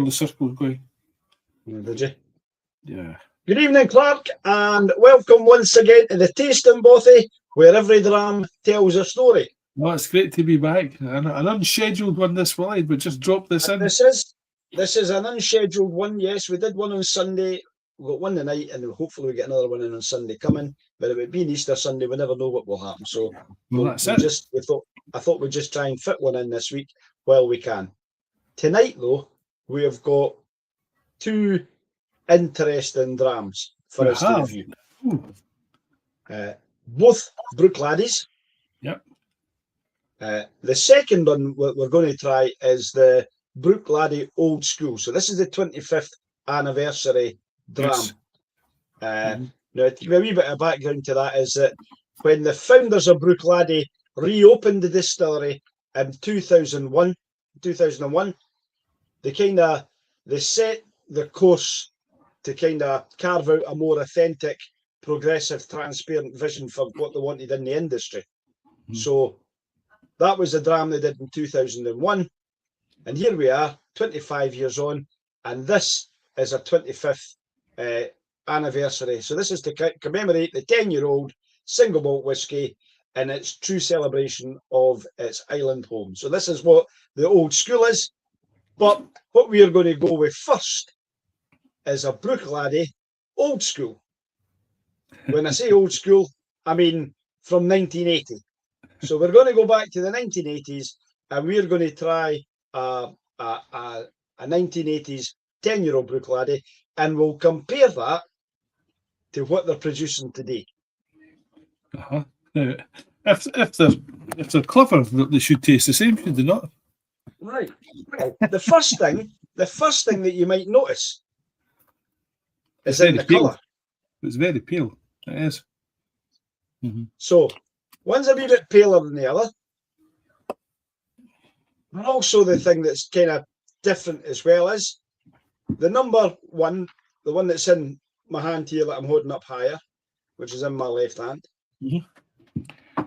the circle going. Did you? Yeah. Good evening, Clark, and welcome once again to the Tasting Bothy, where every dram tells a story. Well, it's great to be back. An unscheduled one this Willie, but just drop this in. This is an unscheduled one. Yes, we did one on Sunday. We got one tonight, and hopefully we get another one in on Sunday coming. But it would be an Easter Sunday. We never know what will happen. So I thought we'd just try and fit one in this week while we can. Tonight, though, we have got two interesting drams for us to review. Both Bruichladdich. Yep. The second one we're going to try is the Bruichladdich Old Skool. So this is the 25th anniversary dram. Yes. Now, to give a wee bit of background to that is that when the founders of Bruichladdich reopened the distillery in 2001, they set the course to kind of carve out a more authentic, progressive, transparent vision for what they wanted in the industry. Mm. So that was the dram they did in 2001. And here we are, 25 years on, and this is a 25th anniversary. So this is to commemorate the 10-year-old single malt whisky and its true celebration of its island home. So this is what the Old Skool is. But what we are going to go with first is a Bruichladdich Old Skool. When I say Old Skool, I mean from 1980. So we're going to go back to the 1980s, and we're going to try a 1980s 10-year-old Bruichladdich, and we'll compare that to what they're producing today. Now, if they're clever, they should taste the same, should they not? Right. The first thing that you might notice is in the colour. It's very pale. It is. Mm-hmm. So one's a wee bit paler than the other. And also the thing that's kind of different as well is the number one, the one that's in my hand here that I'm holding up higher, which is in my left hand. Mm-hmm.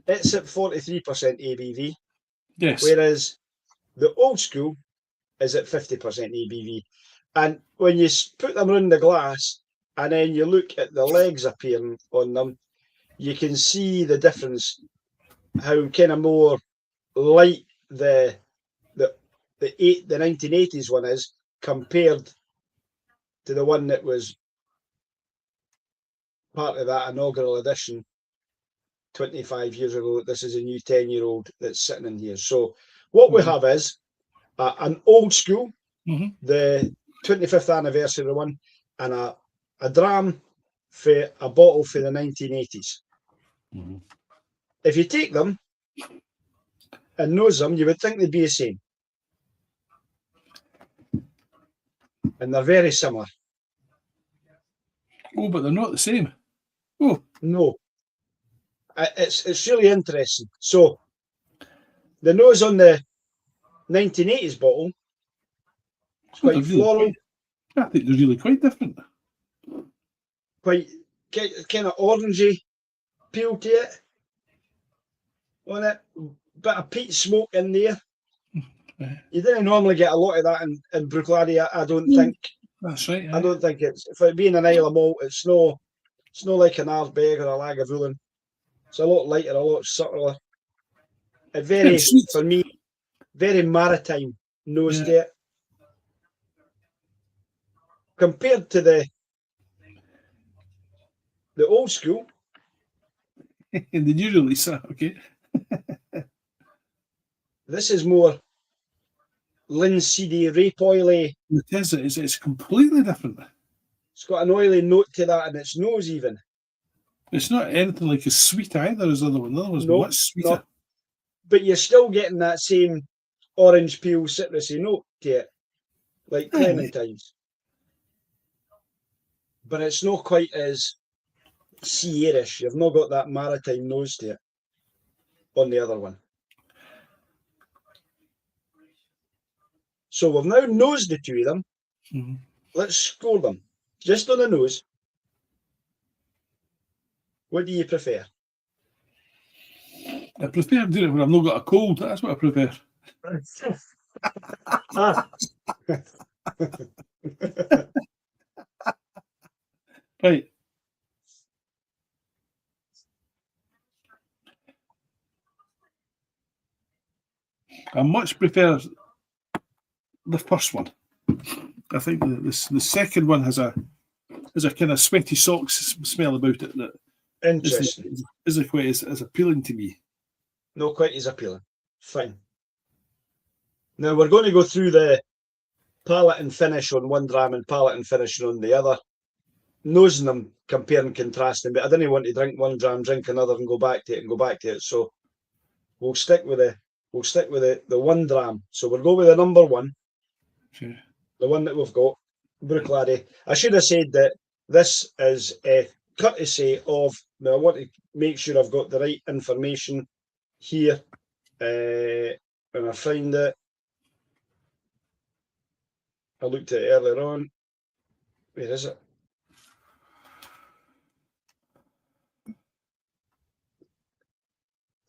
It's at 43% ABV. Yes. Whereas the Old Skool is at 50% ABV. And when you put them around the glass and then you look at the legs appearing on them, you can see the difference, how kind of more light the 1980s one is compared to the one that was part of that inaugural edition 25 years ago. This is a new 10-year-old that's sitting in here. So what we have is an Old Skool, the 25th anniversary one, and a dram for a bottle for the 1980s. Mm-hmm. If you take them and nose them, you would think they'd be the same. And they're very similar. Oh, but they're not the same. Oh. No. It's really interesting. So the nose on the 1980s bottle is quite floral. I think they're really quite different. Quite kind of orangey peel to it. On it, bit of peat smoke in there. You didn't normally get a lot of that in Bruichladdich, I don't think. That's right. I don't think it's, for it being an Isle of Malt, it's no like an Ardbeg or a Lagavulin. It's a lot lighter, a lot subtler. For me, very maritime nose to it. Compared to the Old Skool. The new release, okay. This is more linseedy, rape oily. It is. It's completely different. It's got an oily note to that in its nose even. It's not anything like as sweet either as the other one. The other one's much sweeter. No. But you're still getting that same orange peel citrusy note to it, like clementines. But it's not quite as sea airish. You've not got that maritime nose to it on the other one. So we've now nosed the two of them. Mm-hmm. Let's score them. Just on the nose. What do you prefer? I prefer doing it when I've not got a cold. That's what I prefer. Right. I much prefer the first one. I think the second one has a kind of sweaty socks smell about it that Interesting. isn't quite as appealing to me. Not quite as appealing. Fine. Now we're going to go through the palate and finish on one dram and palate and finish on the other. Nosing them, comparing, contrasting, but I didn't want to drink one dram, drink another, and go back to it and go back to it. So we'll stick with the one dram. So we'll go with the number one. Sure. The one that we've got, Bruichladdich. I should have said that this is a courtesy of. Now I want to make sure I've got the right information here when I find it. I looked at it earlier on. Where is it?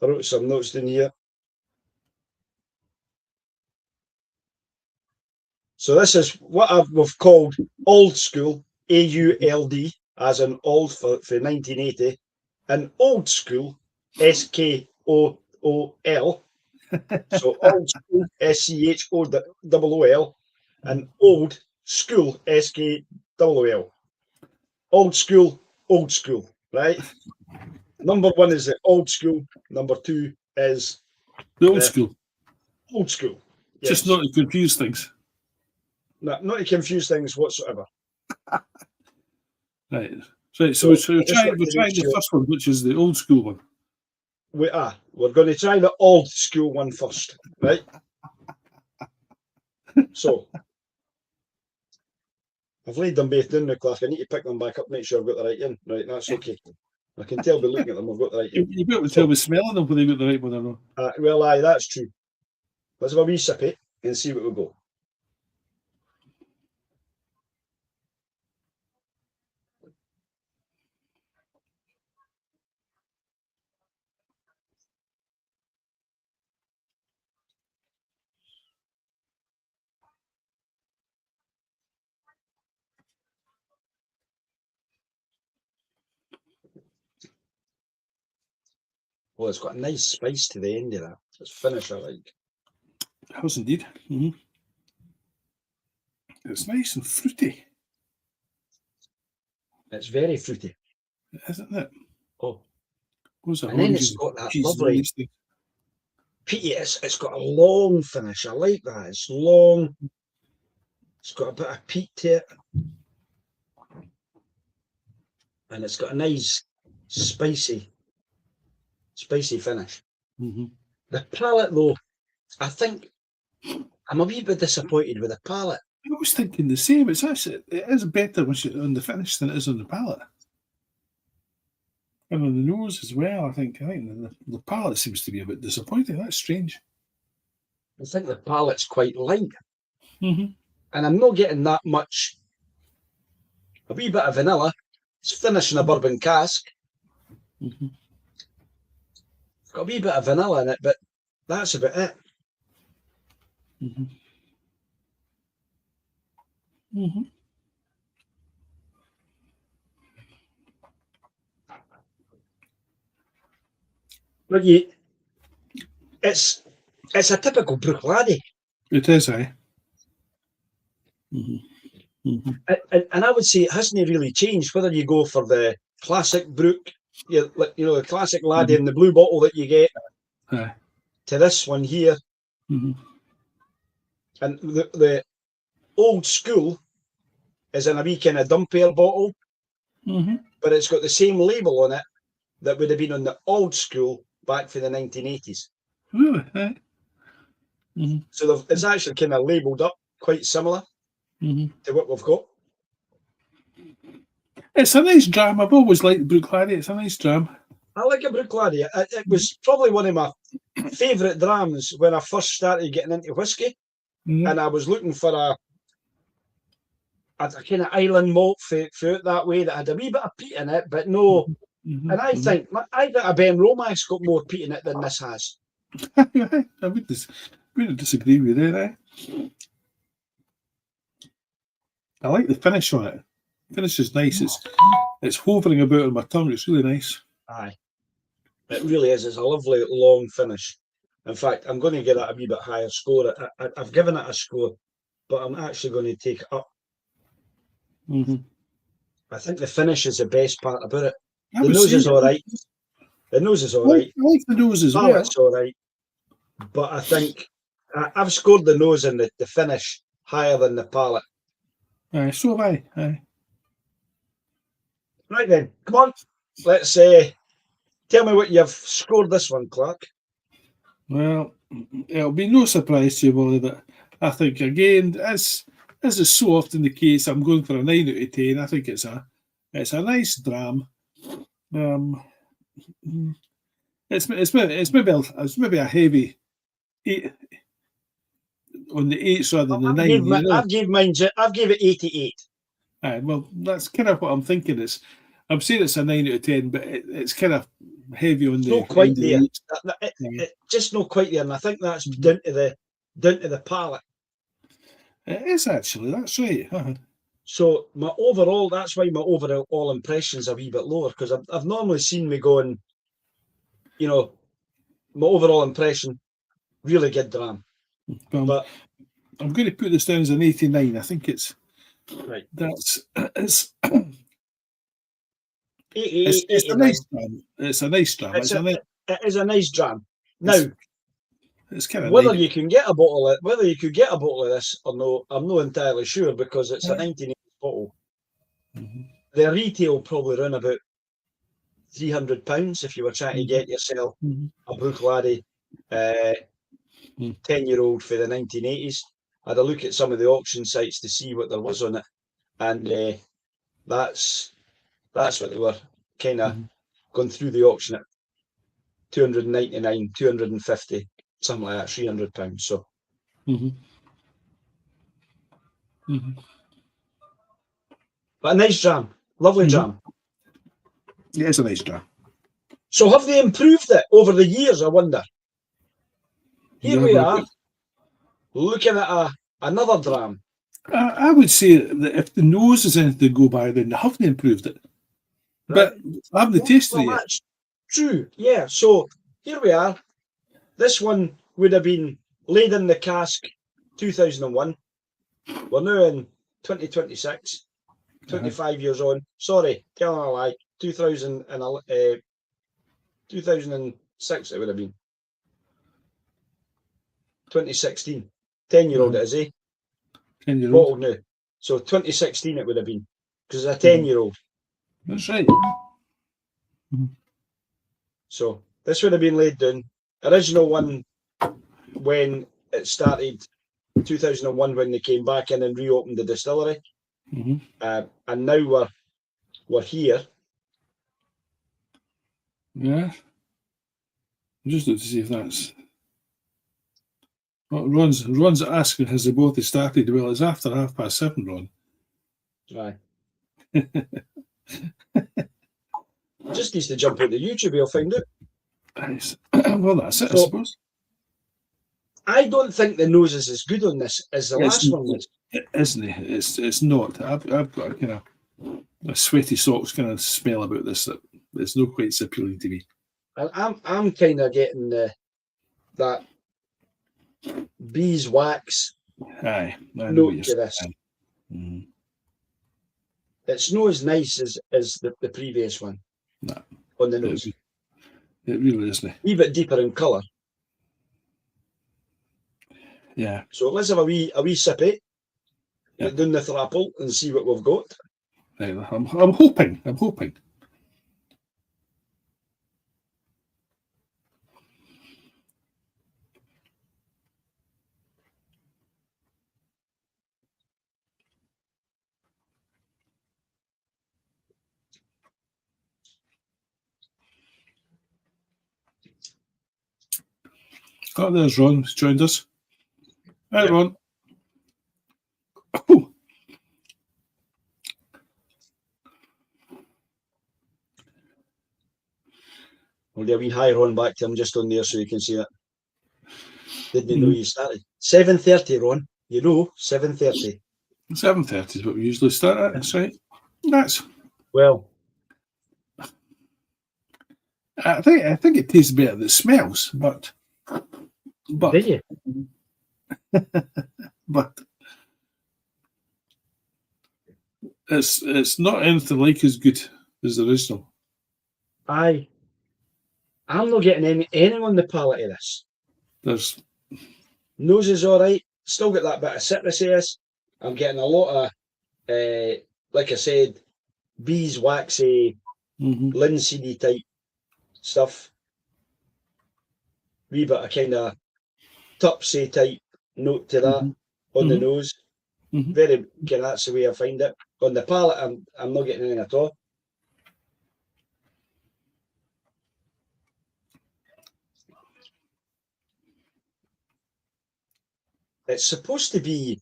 I wrote some notes in here. So this is what we've called Old Skool, AULD, as in old for 1980, and Old Skool, SKOOL. So Old Skool, SCHOOL, and Old Skool, SKOOL. Old Skool, right? Number one is the Old Skool. Number two is the Old Skool. Old Skool. Yes. Just not to confuse things. No, not to confuse things whatsoever. Right. So we're trying the first one, which is the Old Skool one. We're going to try the Old Skool one first, right? So I've laid them both down now, Clark. I need to pick them back up, make sure I've got the right in. Right, that's okay. I can tell by looking at them I've got the right in. You'll be able to tell by smelling them whether they've got the right one or not. Well, aye, that's true. Let's have a wee sip it and see what we go. Well, it's got a nice spice to the end of that. It's finish, I like. It has indeed. Mm-hmm. It's nice and fruity. It's very fruity. Isn't it? Oh. And then it's got that lovely peaty. It's got a long finish. I like that. It's long. It's got a bit of peat to it. And it's got a nice spicy finish. Mm-hmm. The palate, though, I think I'm a wee bit disappointed with the palate. I was thinking the same. It is better on the finish than it is on the palate. And on the nose as well, I think the palate seems to be a bit disappointing. That's strange. I think the palate's quite light. Mm-hmm. And I'm not getting that much. A wee bit of vanilla. It's finishing a bourbon cask. Mm-hmm. It's got a wee bit of vanilla in it, but that's about it. Mm-hmm. Mm-hmm. But it's a typical Bruichladdich. It is, aye. Mm-hmm. Mm-hmm. And I would say it hasn't really changed whether you go for the classic Bruic, the classic laddie in the blue bottle that you get, to this one here. Mm-hmm. And the Old Skool is in a wee kind of dumpier bottle, but it's got the same label on it that would have been on the Old Skool back for the 1980s. Really? Mm-hmm. So it's actually kind of labelled up quite similar to what we've got. It's a nice dram. I've always liked Bruichladdich. It's a nice dram. I like a Bruichladdich. It was probably one of my favourite drams when I first started getting into whiskey. And I was looking for a kind of island malt for it that way that had a wee bit of peat in it, but no. And I think a Ben Romack's got more peat in it than this has. I wouldn't disagree with you there. I like the finish on it. Finish is nice. It's hovering about on my tongue. It's really nice. Aye, it really is. It's a lovely long finish. In fact, I'm going to give it a wee bit higher score. I've given it a score, but I'm actually going to take it up. I think the finish is the best part about it. The nose is all right. The nose is all right. I like the nose as well. It's all right. But I think I've scored the nose and the finish higher than the palate. Aye, so have I. Aye. Right then, come on. Let's tell me what you've scored this one, Clark. Well, it'll be no surprise to you, Molly, that I think, again, as is so often the case, I'm going for a 9 out of 10. I think it's a nice dram. It's maybe a heavy 8 on the 8s rather than the 9. I've gave it 88. Aye, well, that's kind of what I'm thinking. I'm saying it's a 9 out of 10, but it's kind of heavy on the. Not quite there. It's just not quite there, and I think that's down to the palate. It is actually. That's right. So that's why my overall impression's a wee bit lower, because I've normally seen me going, my overall impression, really good dram. But I'm going to put this down as an 89. I think it's right. It's a nice dram. It's a nice dram. It is a nice dram. Now, it's kind of whether you could get a bottle of this or no, I'm not entirely sure, because it's a 1980 bottle. The retail probably run about £300 if you were trying to get yourself a Bruichladdich 10-year-old for the 1980s. I had a look at some of the auction sites to see what there was on it, and that's what they were kind of going through the auction at. 299, 250, something like that, £300. So, but a nice dram, lovely dram. Yeah, it's a nice dram. So, have they improved it over the years? I wonder. Here we are, looking at another dram. I would say that if the nose is anything to go by, then they haven't improved it. Right. But I haven't tasted it yet. That's true, yeah. So here we are. This one would have been laid in the cask 2001. We're now in 2026, 25 years on. Sorry, telling a lie. 2006 it would have been. 2016. 10-year-old it is, eh? 10-year-old. Bottled now. So 2016 it would have been, because it's a 10-year-old. That's right. So this would have been laid down. Original one when it started, 2001, when they came back in and reopened the distillery. And now we're here. Yeah. I'm just looking to see if that's. Well, Ron's asking, has they both started? Well, it's after 7:30, Ron. Right. Just needs to jump into YouTube, you'll find it. Nice. Well, that's it, I suppose. I don't think the nose is as good on this as the last one was. Isn't it? It's not. I've got a kind of a sweaty socks kind of smell about this that it's not quite so appealing to me. I'm kind of getting that beeswax note to this. It's not as nice as the previous one. No. On the nose. It really isn't. A wee bit deeper in colour. Yeah. So let's have a wee sippy. Get down the thrapple and see what we've got. Right, I'm hoping. Oh, there's Ron. He's joined us. Hi, Ron. Oh. We'll do a wee hi, Ron, back to him just on there so you can see that. Didn't know you started. 7:30, Ron. 7:30. 7:30 is what we usually start at. That's right. That's. Well, I think it tastes better than it smells, but do you? but it's not anything like as good as the original. I'm not getting anything on the palate of this. There's Nose is all right. Still got that bit of citrusy. I'm getting a lot of, like I said, beeswaxy, linseedy type stuff. Wee bit of kind of tupsy type note to that on the nose. Very kind of, that's the way I find it. On the palate, I'm not getting anything at all. It's supposed to be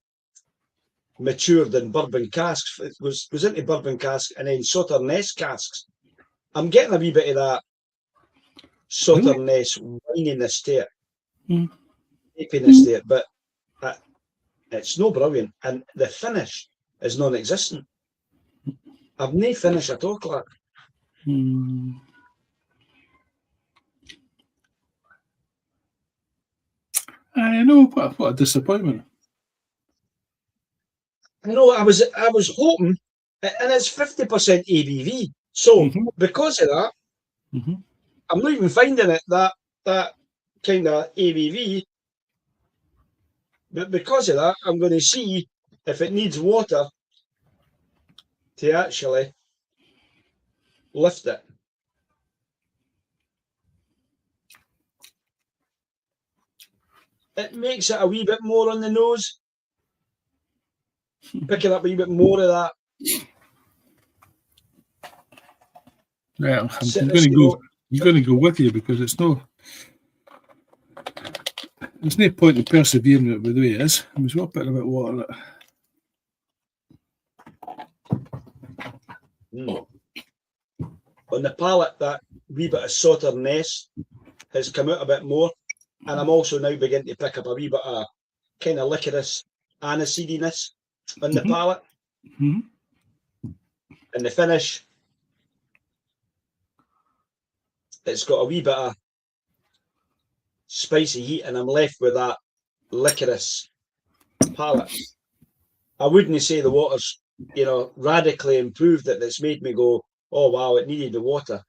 matured in bourbon casks. It goes into bourbon casks and then Sauterness casks. I'm getting a wee bit of that Sauterness wininess to it, apiness to it, but it's no brilliant. And the finish is non-existent. I've no finish at all, Clark. I know, what a disappointment. I know. I was hoping, and it's 50% ABV. So because of that, I'm not even finding it that kind of ABV. But because of that, I'm going to see if it needs water to actually lift it. It makes it a wee bit more on the nose. Picking up a wee bit more of that. Yeah, I'm going to go with you because it's no. There's no point in persevering with the way it is. I was going to put a bit of water in it. On the palate, that wee bit of Sauterness has come out a bit more. And I'm also now beginning to pick up a wee bit of kind of licorice aniseediness on the palate. And the finish, it's got a wee bit of spicy heat, and I'm left with that licorice palate. I wouldn't say the water's, radically improved it. That's made me go, oh wow, it needed the water.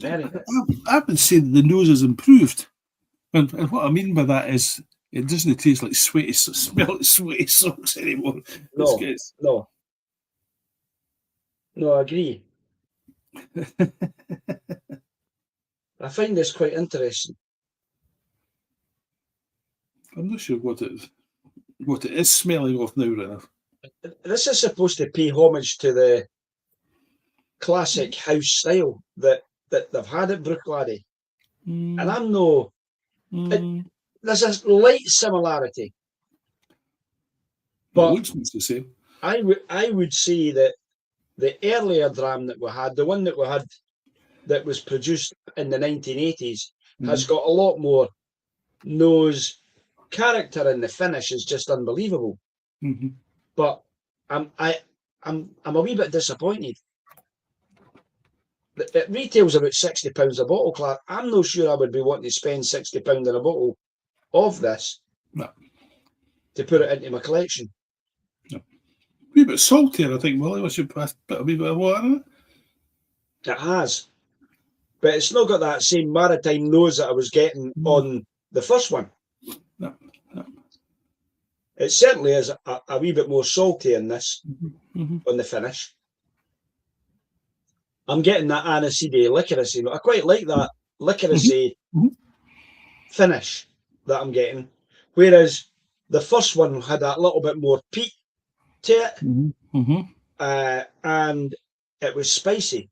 I would say that the nose has improved, and what I mean by that is it doesn't taste like smell like sweaty socks anymore. No, I agree. I find this quite interesting. I'm not sure what it is smelling of now, right now. This is supposed to pay homage to the classic house style that they've had at Bruichladdich. And I'm no. There's a light similarity, but it looks the same. I would say that the earlier dram that we had, the one that we had that was produced in the 1980s, has got a lot more nose character, and the finish is just unbelievable. But I'm a wee bit disappointed. It retails about £60 a bottle, Clark. I'm not sure I would be wanting to spend £60 on a bottle of this to put it into my collection. A wee bit saltier, I think, Willie. I should put a wee bit of water in it. It has. But it's not got that same maritime nose that I was getting on the first one. No. It certainly is a wee bit more salty in this on the finish. I'm getting that aniseedy licorice. I quite like that licorice finish that I'm getting. Whereas the first one had that little bit more peat to it. And it was spicy.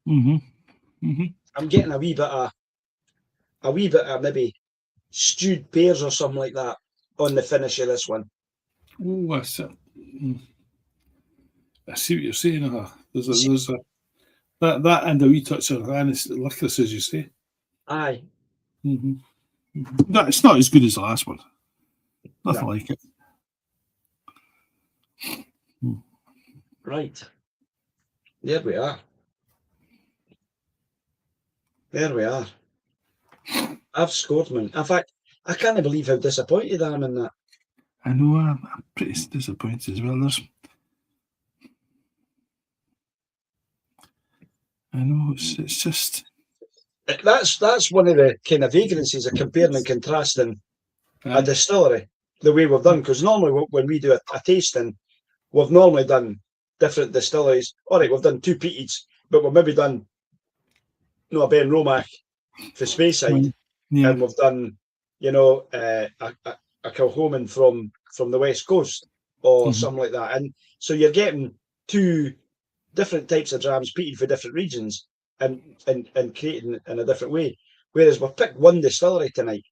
I'm getting a wee bit of maybe stewed pears or something like that on the finish of this one. Oh, I see what you're saying. There's that and a wee touch of licorice, as you say. Aye. Mm-hmm. No, it's not as good as the last one. Nothing No. like it. Right. There we are. There we are. I've scored, man. In fact, I can't believe how disappointed I am in that. I know I'm pretty disappointed as well. I know it's just That's one of the kind of vagrancies of comparing and contrasting a aye. distillery the way we've done. Because normally when we do a tasting, we've normally done different distilleries. All right, we've done two peated, but we've maybe done a Ben Romach for Speyside, Yeah. and we've done a Kilchoman from the West Coast or something like that. And so you're getting two different types of drams peated for different regions and creating in a different way. Whereas we've picked one distillery tonight,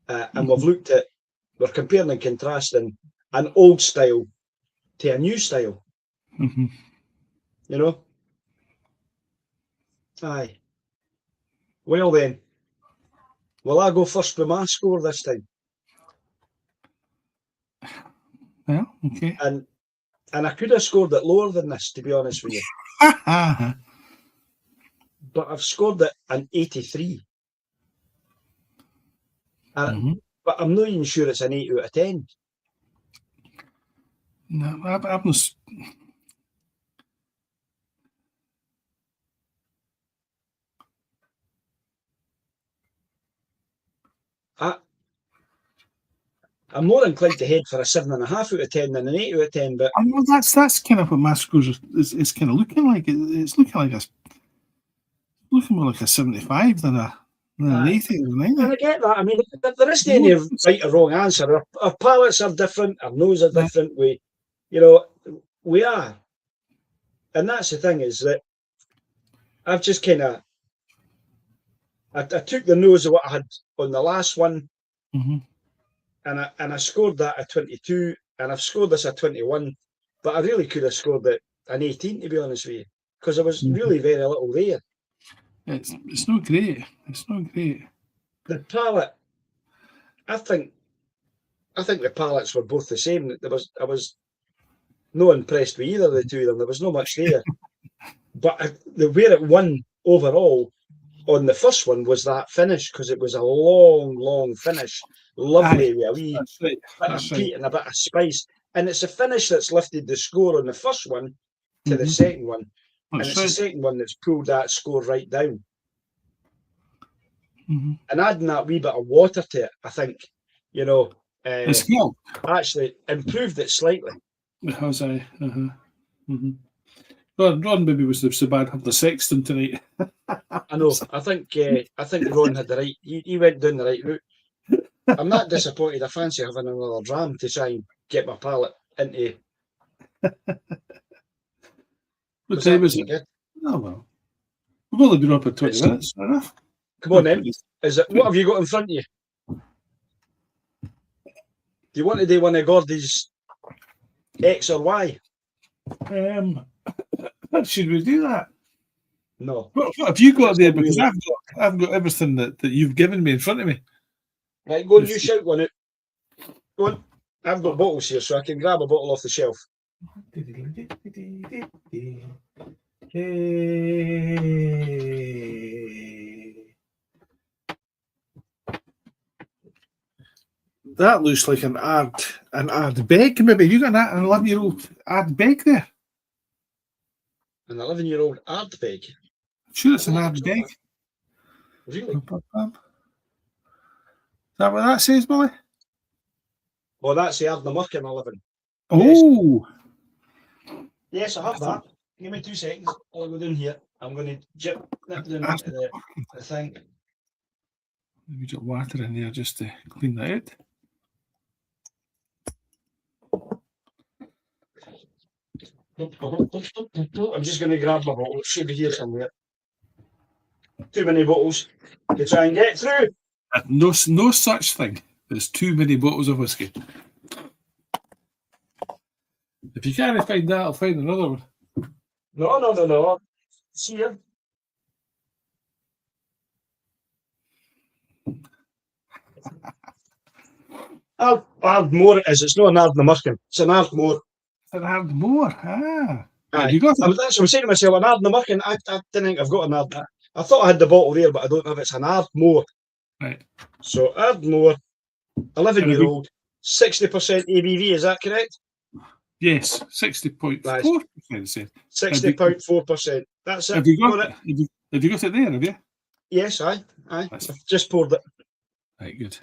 and we're comparing and contrasting an old style to a new style. Mm-hmm. You know? Aye. Well then, will I go first with my score this time? Well, okay. And I could have scored it lower than this, to be honest with you. But I've scored it an 83. But I'm not even sure it's an 8 out of 10. No, I'm not. I'm more inclined to head for a 7.5 out of 10 than an 8 out of 10. But I know that's kind of what my score is kind of looking like. It's looking like looking more like a 75 than an 80 or 90. And I get that. I mean, there isn't any right or wrong answer. Our palates are different. Our noses are different. We are. And that's the thing, is that I've just kind of I took the nose of what I had on the last one, and I scored that at 22, and I've scored this at 21. But I really could have scored it an 18, to be honest with you, because there was really very little there. It's not great. It's not great. The palate, I think the palates were both the same. I was not impressed with either of the two of them. There was no much there. But the way it won overall on the first one was that finish, because it was a long finish. Lovely with a wee bit of peat and a bit of spice. And it's a finish that's lifted the score on the first one to the second one. And it's the second one that's pulled that score right down. And adding that wee bit of water to it, I think, actually improved it slightly. Because Ron maybe was so bad having the sexton tonight. I know. I think Ron had the right. He went down the right route. I'm not disappointed. I fancy having another dram to try and get my palate into. What time was it? Good? Oh well, we've only been up for 20 minutes. Fair enough. Come on then. What have you got in front of you? Do you want to do one of Gordy's X or Y? Should we do that? No. What have you got there? Because I've got everything that you've given me in front of me. Right, go and you shout one out. Go on. I've got bottles here, so I can grab a bottle off the shelf. That looks like an Ardbeg, maybe. You got an 11-year-old Ardbeg there? An 11-year-old Ardbeg? Sure, it's an Ardbeg. Really? Is that what that says, Billy? Well, that's the Ardnamurchan 11. Oh! Yes, I have that. Give me 2 seconds. I'll go down here. I'm going to nip down into the thing. Maybe put water in there just to clean that out. I'm just going to grab my bottle. It should be here somewhere. Too many bottles to try and get through. No such thing. There's too many bottles of whiskey. If you can't find that, I'll find another one. No. See here. Ardmore it is. It's not an Ardnamurchan. It's an Ardmore. An Ardmore. Ah. Have Aye. you got it? That's what I'm saying to myself. An Ardnamurchan. I didn't think I've got an Ard. I thought I had the bottle there, but I don't have it. It's an Ardmore. Right. So Ardmore, And have you- 11-year-old, 60% ABV. Is that correct? Yes, 60.4%. 60.4%. That's it. Have you got Got it? Have you got it there? Have you? Yes, aye. That's- I've just poured it. Right, good.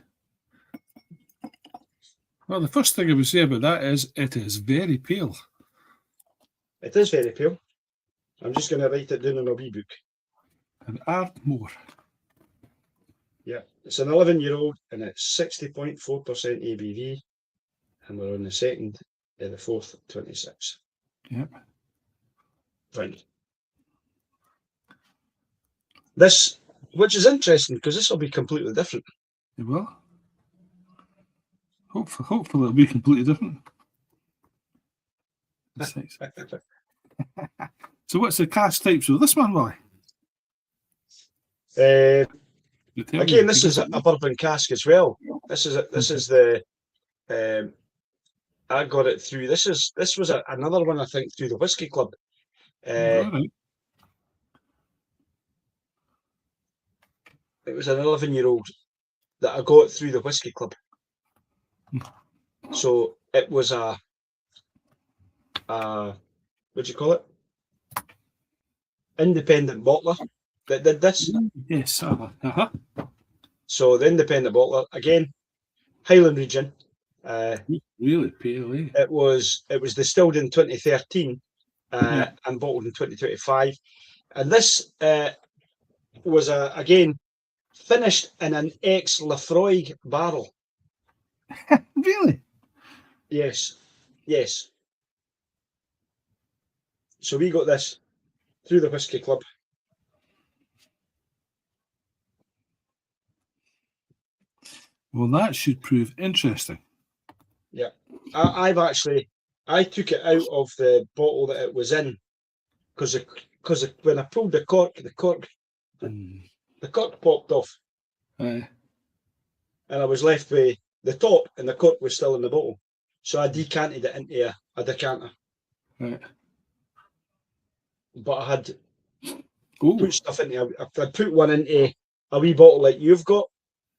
Well, the first thing I would say about that is it is very pale. It is very pale. I'm just going to write it down in a wee book. An Ardmore. Yeah, it's an 11-year-old and it's 60.4% ABV, and we're on the 2nd of the 4th, 26. Yep. Right. This, which is interesting because this will be completely different. It will. Hopefully it'll be completely different. So what's the cask type? So this one, Roy? Again, this is a bourbon cask as well. This is the I got it through. This was another one, I think, through the Whiskey Club. Right. It was an 11-year-old that I got through the Whiskey Club. So it was a what do you call it? Independent bottler that did this. Yes. So the independent bottler, again, Highland region. Really pale, eh? It was distilled in 2013 and bottled in 2025. And this was again finished in an ex-Lafroig barrel. Really? Yes. So we got this through the Whiskey Club. Well, that should prove interesting. Yeah, I took it out of the bottle that it was in because when I pulled the cork popped off, and I was left with the top, and the cork was still in the bottle. So I decanted it into a decanter. Right. But I had put stuff into. I put one into a wee bottle like you've got.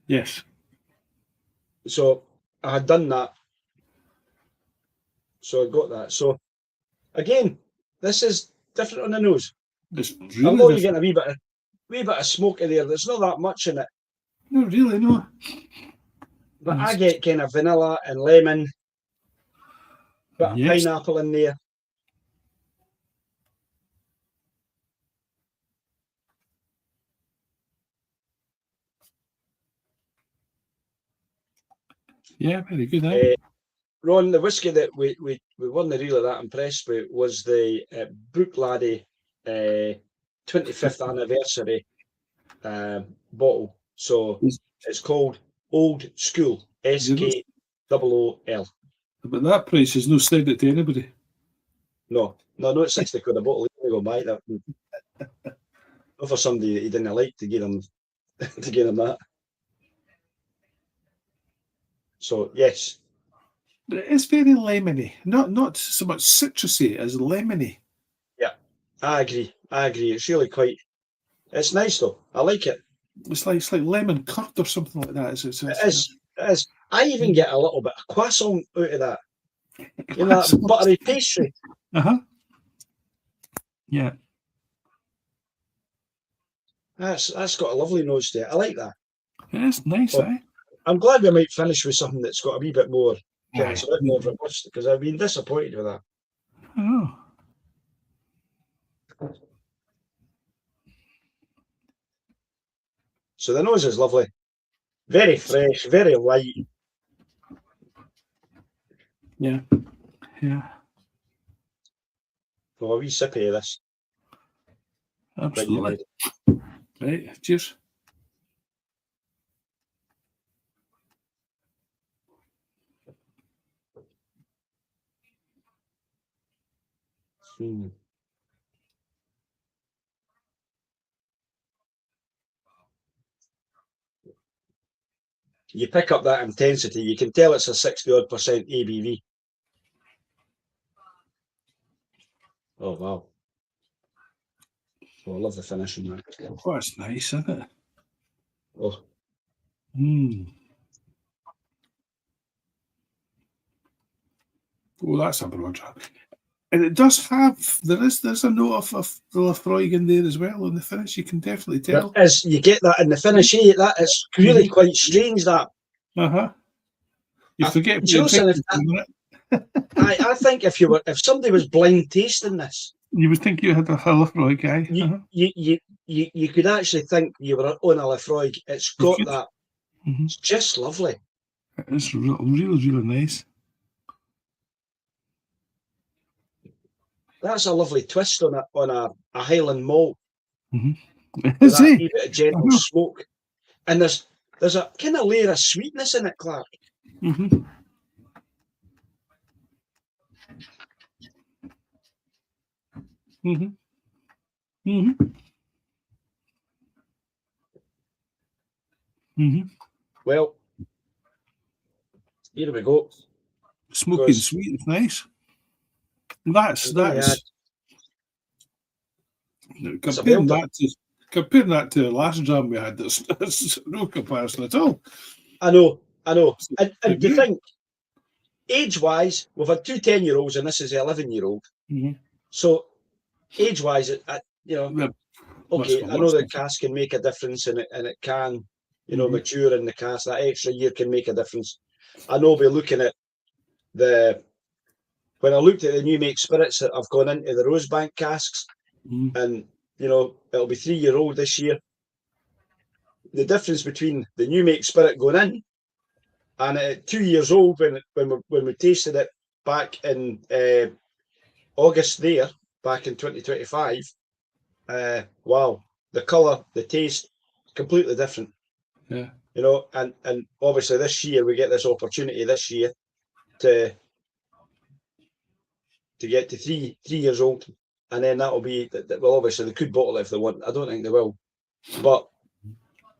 Yes. So I had done that. So I got that. So again, this is different on the nose. It's really Although different. you get a wee bit of smoke in there, there's not that much in it. No, really, no. But I get kind of vanilla and lemon, bit of pineapple in there. Yeah, very good. Eh? Ron, the whiskey that we weren't really that impressed with was the Bruichladdich 25th anniversary bottle. So it's called Old Skool, Skool. But that price is no said it to anybody. No, it's 60 quid a bottle. You go buy that. Not for somebody that he didn't like to give him that. So yes. It's very lemony. Not so much citrusy as lemony. Yeah, I agree. It's really it's nice though. I like it. It's like lemon curd or something like that. It is. I even get a little bit of croissant out of that. You know, that buttery pastry. Yeah. That's got a lovely nose to it. I like that. Yeah, it's nice, eh? I'm glad we might finish with something that's got a wee bit more, it's a bit more robust, because I've been disappointed with that. Oh. So the nose is lovely. Very fresh, very light. Yeah. Well, a wee sippy of this. Absolutely. Right, cheers. you pick up that intensity. You can tell it's a 60-odd% ABV. Oh, wow. Oh, I love the finish in that. Oh, that's nice, isn't it? Oh. Oh, that's a broad drop. And it does have, there's a note of the Lafroig in there as well on the finish. You can definitely tell. As you get that in the finish, that is really quite strange, that. You forget I think if somebody was blind tasting this, you would think you had a Lafroig guy. You could actually think you were on a Lafroig. It's got that. It's just lovely. It's really, really nice. That's a lovely twist on a Highland malt. Is a it? wee bit of gentle smoke, and there's a kind of layer of sweetness in it, Clark. Well, here we go. Smoky and sweet, it's nice. That's comparing that to the last jam we had, that's no comparison at all. I know. And do you think, age-wise, we've had two 10-year-olds and this is an 11-year-old. So, age-wise, okay, I know the cask can make a difference and it can, mature in the cask. That extra year can make a difference. I know we're looking at when I looked at the new make spirits that have gone into the Rosebank casks, and it'll be 3-year-old this year. The difference between the new make spirit going in and at 2 years old when we tasted it back in August there, back in 2025, wow, the colour, the taste, completely different. Yeah. And obviously this year we get this opportunity this year to get to 3 years old, and then that'll be, well, obviously they could bottle it if they want. I don't think they will, but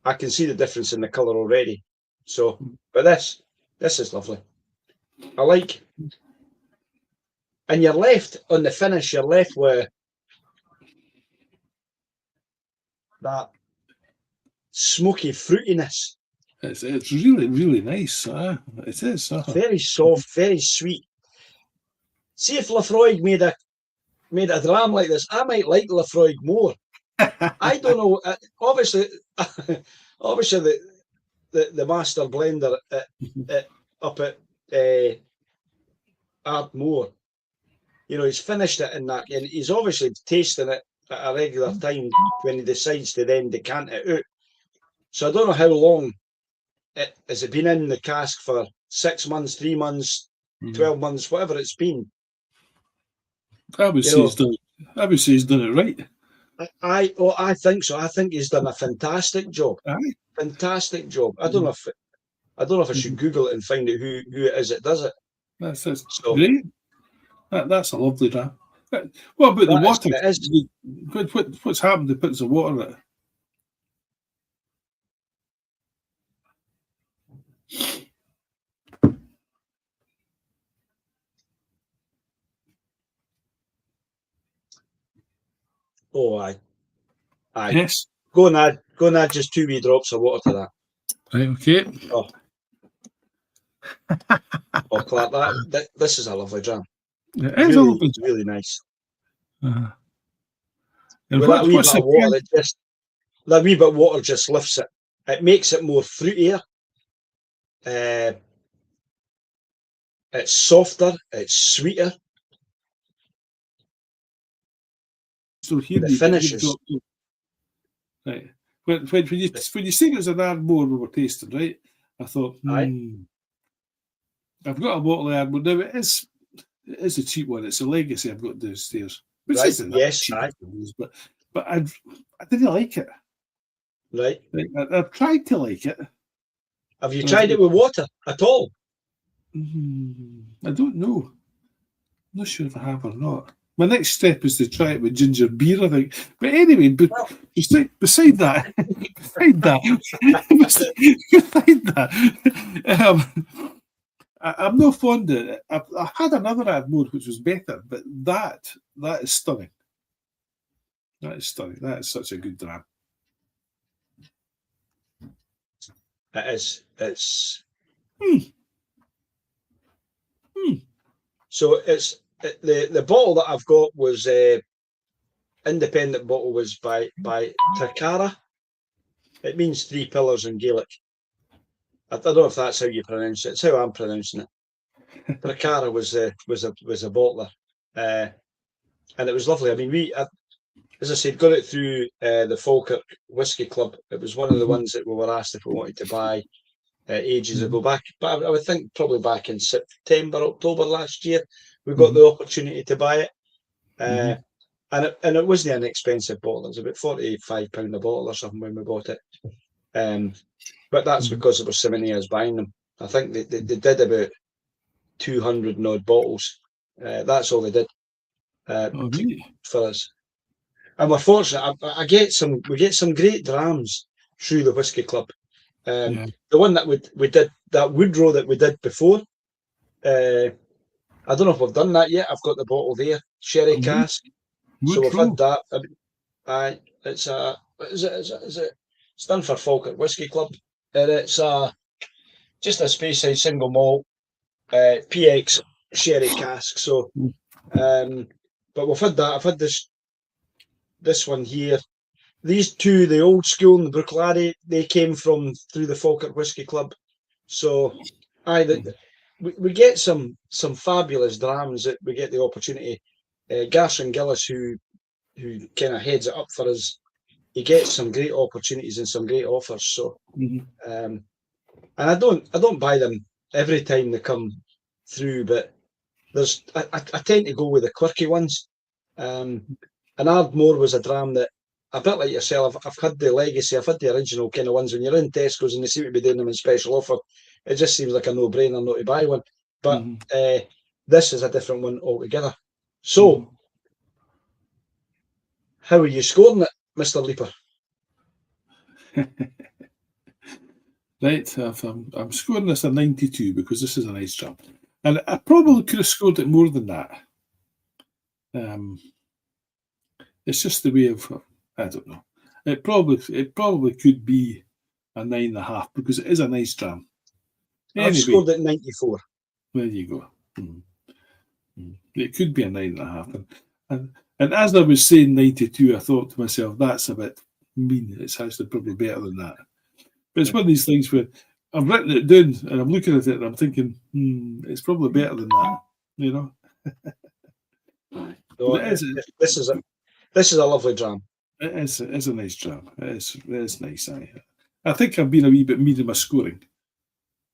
I can see the difference in the colour already. So, but this is lovely. I like, and you're left on the finish. You're left with that smoky fruitiness. It's really, really nice. It is. Very soft, very sweet. See if Lafroig made a dram like this, I might like Lafroig more. I don't know. Obviously, the master blender up at Ardmore, he's finished it in that, and he's obviously tasting it at a regular time when he decides to then decant it out. So I don't know how long has it been in the cask for. 6 months, 3 months, 12 months, whatever it's been. I would say he's done it right. I think so. I think he's done a fantastic job. Aye. Fantastic job. I don't know if I should Google it and find out who it is that does it. That's great. That's a lovely dram. What about the water? What's happened to put some water in it? Oh, aye. Yes. Go and add just 2 wee drops of water to that. Right, okay. Oh, Clark, this is a lovely dram. It is a lovely dram. Really nice. And that wee bit of water just lifts it. It makes it more fruitier. It's softer. It's sweeter. So here the finishes. Right. When you say it was an Ardmore we were tasting, right? I thought, I've got a bottle of Ardmore now. It is a cheap one. It's a legacy I've got downstairs. Which isn't cheap, but I didn't like it. Right. I've tried to like it. Have you tried it with water at all? I don't know. I'm not sure if I have or not. My next step is to try it with ginger beer, I think. But anyway, beside that, I'm not fond of it. I've had another Ardmore which was better, but that is stunning. That is stunning. That is such a good dram. It is. It's so it's the bottle that I've got was independent bottle was by Takara. It means 3 pillars in Gaelic. I don't know if that's how you pronounce it. It's how I'm pronouncing it. Takara was a bottler, and it was lovely. I mean, as I said, got it through the Falkirk Whisky Club. It was one of the ones that we were asked if we wanted to buy ages ago back. But I would think probably back in September, October last year, we got the opportunity to buy it. And it wasn't an expensive bottle. It was about £45 a bottle or something when we bought it. But that's because there were so many of us buying them. I think they did about 200 and odd bottles. That's all they did for us. And we're fortunate. We get some great drams through the Whisky Club. The one that we did, that Woodrow that we did before. I don't know if we've done that yet. I've got the bottle there, sherry cask. So we've had that. It's done for Falkirk Whisky Club, and it's just a Speyside single malt PX sherry cask. So, but we've had that. I've had this one here. These two, the Old Skool and the Bruichladdich, they came from through the Falkirk Whisky Club. So, we get some fabulous drams that we get the opportunity. Garson Gillis, who kind of heads it up for us, he gets some great opportunities and some great offers. So, and I don't buy them every time they come through, but I tend to go with the quirky ones. And Ardmore was a dram that, a bit like yourself, I've had the legacy, I've had the original kind of ones. When you're in Tesco's and they seem to be doing them in special offer, it just seems like a no-brainer not to buy one. But this is a different one altogether. So, how are you scoring it, Mr. Leaper? Right, I'm scoring this a 92 because this is a nice dram. And I probably could have scored it more than that. It's just the way of, I don't know. It probably could be a 9.5 because it is a nice dram. Anyway, I've scored it 94. There you go. It could be a 9.5. And as I was saying 92, I thought to myself, that's a bit mean. It's actually probably better than that. But it's one of these things where I've written it down and I'm looking at it and I'm thinking, it's probably better than that, you know. No, this is a lovely dram. It is a nice dram. It is nice. I think I've been a wee bit mean in my scoring.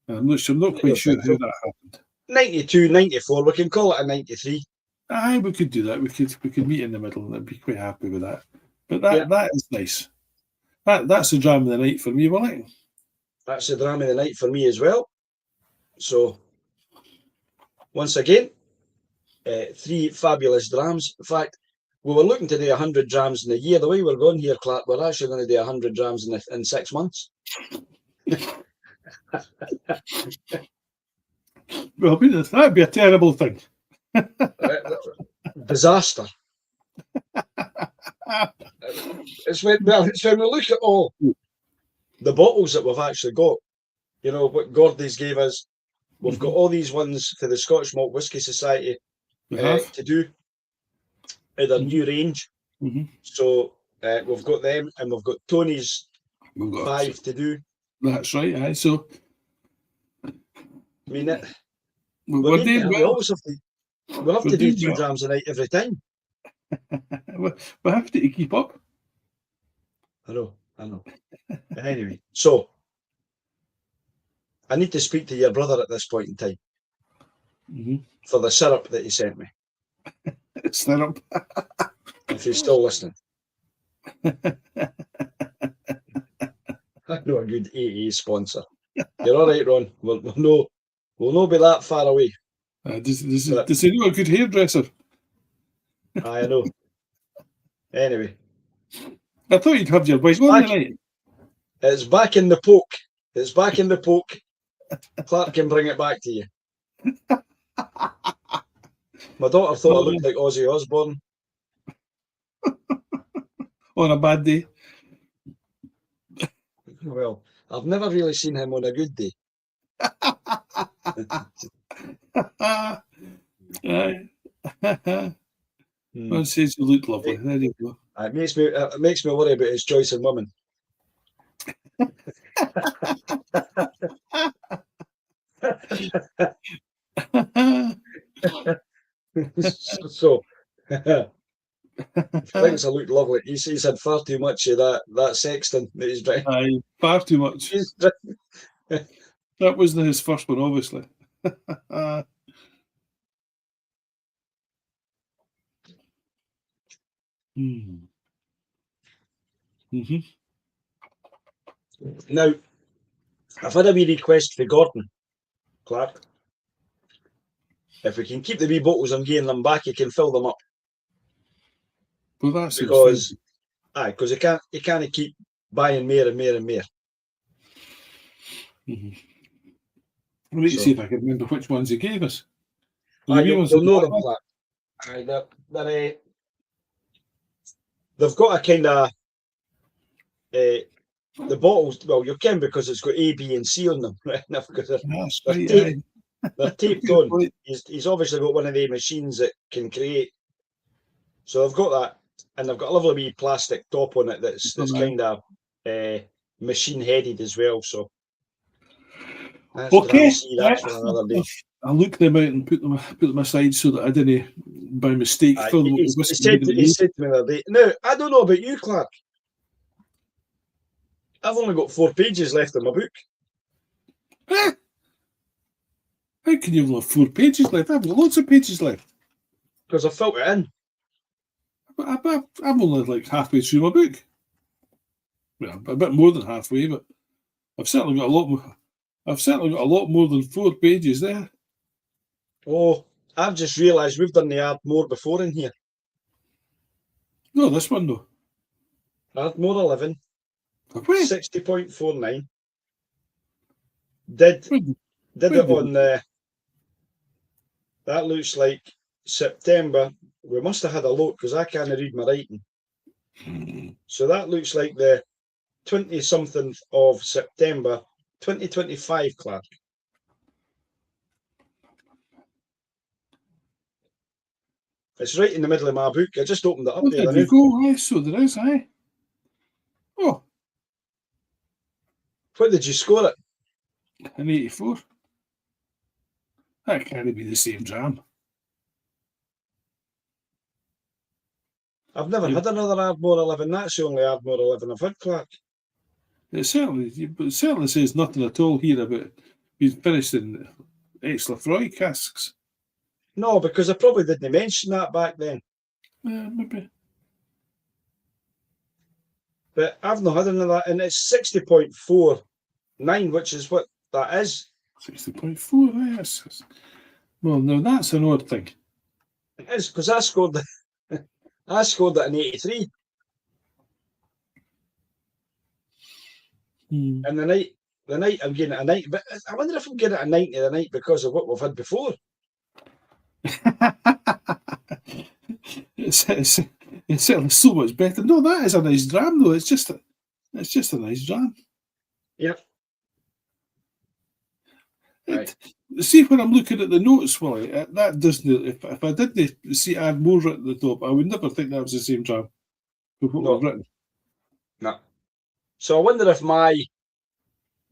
I'm not quite sure how that happened. 92, 94. We can call it a 93. Aye, we could do that. We could meet in the middle and I'd be quite happy with that. But that is nice. That's the dram of the night for me, wasn't it? That's the dram of the night for me as well. So, once again, 3 fabulous drams. In fact, we were looking to do 100 drams in a year. The way we're going here, Clark, we're actually going to do 100 drams in 6 months. Well, that'd be a terrible thing. Disaster. It's when we look at all the bottles that we've actually got, you know, what Gordy's gave us. We've got all these ones for the Scottish Malt Whisky Society to do in their new range. So we've got them, and we've got Tony's 5 to do. That's right. Aye, so I mean, we always have to do 2 drams a night every time. we have to keep up. I know. Anyway, so I need to speak to your brother at this point in time for the syrup that he sent me. Syrup. If he's still listening. I know a good AA sponsor. You're all right, Ron. We'll not be that far away. Does he know a good hairdresser? I know. Anyway, I thought you'd have your wife on tonight. it's back in the poke. It's back in the poke. Clark can bring it back to you. My daughter thought I looked like Ozzy Osbourne. On a bad day. Well, I've never really seen him on a good day. One says you look lovely. There you go. It makes me worry about his choice in women. So thinks I look lovely. He's had far too much of that sexton that he's drinking. Aye, far too much. That wasn't his first one, obviously. Now, I've had a wee request for Gordon, Clark. If we can keep the wee bottles and gain them back, he can fill them up. Well, that's because he can't keep buying more and more and more. I need to see if I can remember which ones he gave us. You'll know them, Clark. They've got a kind of the bottles. Well, you can because it's got A, B, and C on them, right? Because they're taped on. He's obviously got one of the machines that can create. So I've got that, and I've got a lovely wee plastic top on it that's kind of machine headed as well. So that's okay, that's for another day. I'll look them out and put them aside so that I didn't, by mistake, fill them with whiskey. He said to me the other day, "No, I don't know about you, Clark. I've only got 4 pages left in my book." How can you have 4 pages left? I've got loads of pages left. Because I filled it in. I'm only like halfway through my book. Well, a bit more than halfway, but I've certainly got a lot more. I've certainly got a lot more than 4 pages there. Oh, I've just realised we've done the Ardmore before in here. No, this one though. Ardmore 11. 60.49. Did it on the. That looks like September. We must have had a look because I can't read my writing. So that looks like the 20-something of September 2025, Clark. It's right in the middle of my book. I just opened it up there. There you go. Aye, so there is, aye. Oh. What did you score it? An 84. That can't be the same dram. I've never had another Ardmore 11. That's the only Ardmore 11 I've had, Clark. It certainly says nothing at all here about being finished in ex-Lefroy casks. No, because I probably didn't mention that back then. Maybe. But I've not had another, and it's 60.49, which is what that is. 60.4, yes. Well, now that's an odd thing. It is, because I scored it in 83. And the night I'm getting it a 90, but I wonder if I'm getting it a 90 the night because of what we've had before. It's certainly so much better. No, that is a nice dram though. It's just a nice dram. Yep. Right. See, when I'm looking at the notes, Willie, that doesn't. If I didn't see Ardmore at the top, I would never think that was the same dram with what we've written. No. So I wonder if my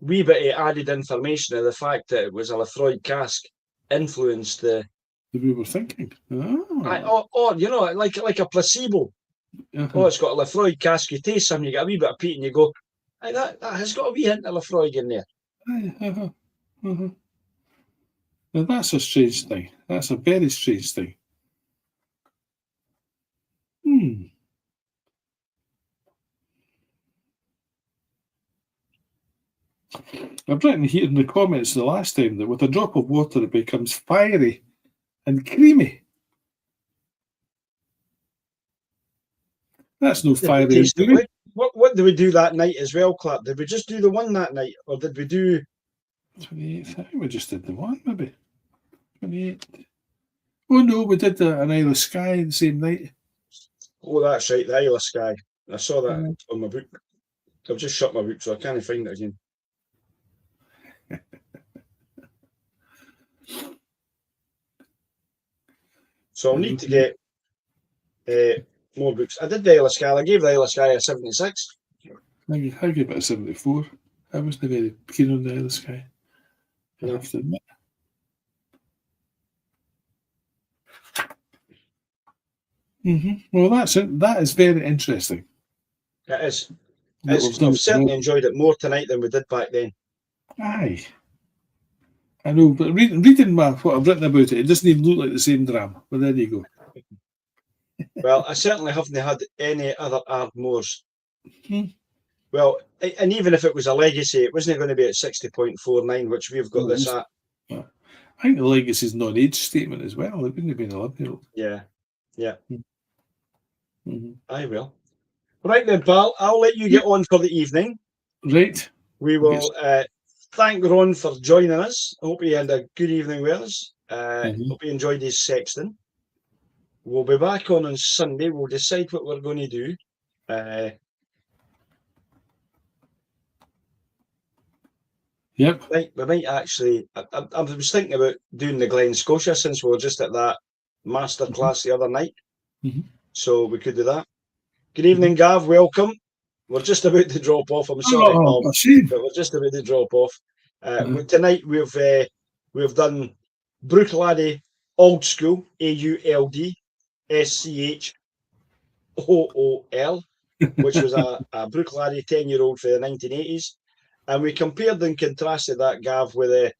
wee bit of added information of the fact that it was a Lefroy cask influenced the we were thinking. Or you know, like a placebo. Oh, it's got a Lefroy cask. You taste something, you get a wee bit of peat, and you go, hey, that has got a wee hint of Lefroy in there. Now that's a strange thing. That's a very strange thing. I've written here in the comments the last time that with a drop of water it becomes fiery and creamy. That's no Did we fire taste doing. it? What did we do that night as well, Clark? Did we just do the one that night, or did we do 28th? I think we just did the one, maybe. 28th. Oh no, we did an Isle of Skye the same night. Oh, that's right, the Isle of Skye. I saw that on my book. I've just shut my book, so I can't find it again. So I'll need to get more books. I did the Isle of Skye. I gave the Isle of Skye a 76. I gave it a 74. I wasn't very keen on the Isle of Skye. I have to admit. Well, that's it. That is very interesting. It is. I've certainly enjoyed it more tonight than we did back then. Aye. I know, but reading what I've written about it, it doesn't even look like the same drama. But there you go. Well, I certainly haven't had any other Ardmores. Well, and even if it was a legacy, it wasn't going to be at 60.49, which we've got this at. I think the legacy is non-age statement as well. It wouldn't have been 11-year-old. Yeah. I will. Right then, pal, I'll let you get on for the evening. Right. We will thank Ron for joining us. I hope he had a good evening with us. Hope he enjoyed his sexton. We'll be back on Sunday. We'll decide what we're going to do. Yep. We might actually. I was thinking about doing the Glen Scotia since we were just at that masterclass the other night. So we could do that. Good evening, Gav. Welcome. We're just about to drop off. I'm sorry, Paul, but we're just about to drop off. Tonight we've done Bruichladdich Old School, AULDSCHOOL, which was a Bruichladdich 10-year-old for the 1980s, and we compared and contrasted that, Gav, with the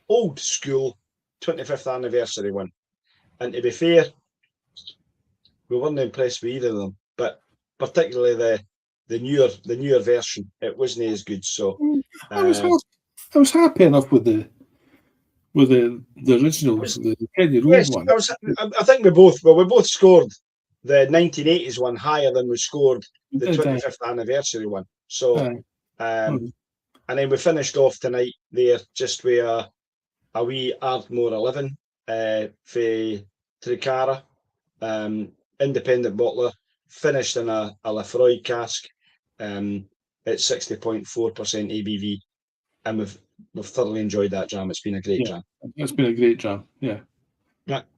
Old School 25th anniversary one. And to be fair, we weren't impressed with either of them, but particularly the newer version, it wasn't as good. So I was happy enough with the original, the 10-year-old one. I think we both scored the 1980s one higher than we scored the 25th anniversary one. So and then we finished off tonight there just with a wee Ardmore 11 for Tricara, independent bottler, finished in a Lafroy cask at 60.4% ABV, and we've thoroughly enjoyed that jam. It's been a great jam. It's been a great jam. Yeah.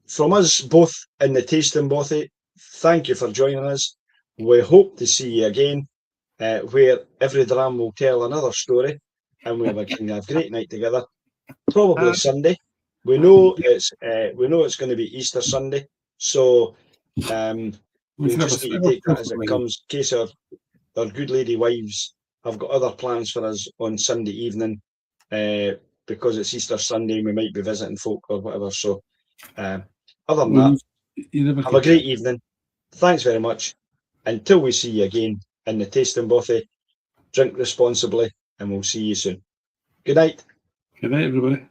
From us both in the Tasting Bothy, thank you for joining us. We hope to see you again, where every dram will tell another story, and we have a great night together. Probably Sunday. We know it's going to be Easter Sunday, so we'll just need to take that as it comes. In case our good lady wives have got other plans for us on Sunday evening, because it's Easter Sunday, we might be visiting folk or whatever. So, other than that, have a great evening. Thanks very much. Until we see you again in the Tasting Bothy, drink responsibly, and we'll see you soon. Good night. Good night, everybody.